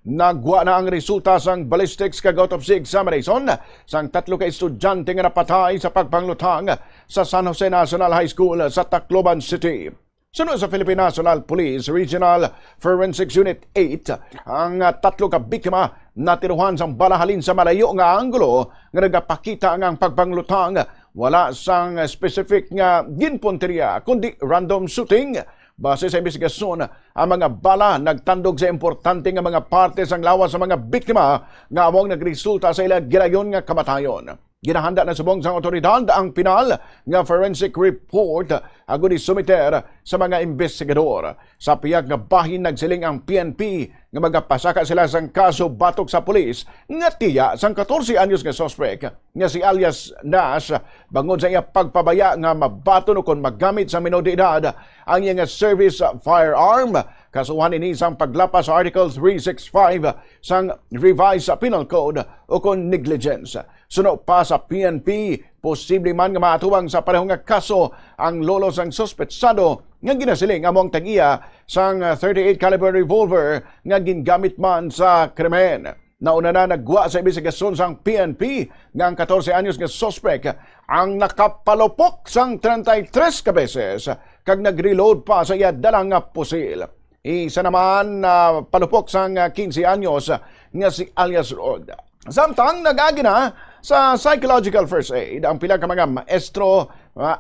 nagwa na ang resulta sang ballistics kag autopsy examination sang 3 ka estudyante nga napatay sa pagpanglutang sa San Jose National High School sa Tacloban City. Sunod sa Philippine National Police Regional Forensics Unit 8, ang 3 ka biktima natiruhan sang balahalin sa malayo nga anggulo nga nagapakita ang pagpanglutang wala sang specific nga ginpunteriya kundi random shooting. Base sa investigasyon, ang mga bala nagtandog sa importante nga mga parte sang lawas sa mga biktima nga among nagresulta sa ilang gilayon nga kamatayon. Ginahanda na subong sang otoridad ang pinal nga forensic report agud isumiter sa mga investigador. Sa piyag nga bahin nagsiling ang PNP nga magapasaka sila sang kaso batok sa pulis nga tiya sang 14 anyos nga suspect nga si alias Nash bangod sa iya pagpabaya nga mabaton o kon maggamit sa menor de edad ang iya nga service firearm. Kasuhan ini sang paglapas sa Article 365 sang Revised Penal Code o kon negligence. Suno pa sa PNP, posible man nga maatuwang sa parehong nga kaso ang lolo sang suspetsado nga ginasiling among tag-iya sang 38 caliber revolver nga gingamit man sa krimen. Nauna na nagwa sa investigasyon sang PNP nga ang 14 anyos nga suspect ang nakapalupok sang 33 ka beses kag nagreload pa sa iya dalang nga pusil. Isa naman palupok sang 15 anyos nga si alias Rod. Samtang nag-agi na sa psychological first aid ang pila ka mga maestro,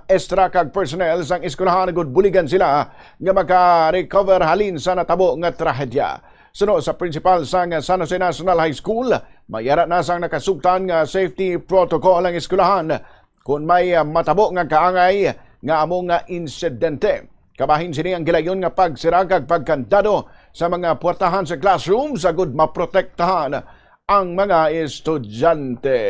extra kag personnel sang eskwelahan gud buligan sila nga maka-recover halin sa natabo nga trahedya. Suno sa principal sang San Jose National High School, mayara na sang nakasugtan nga safety protocol ang eskwelahan kung may matabo nga kaangay nga among nga insidente. Kabahin sini ang gilayon nga pagsira kag pagkandado sa mga puwertahan sa classroom sa gud maprotektahan ang mga estudyante.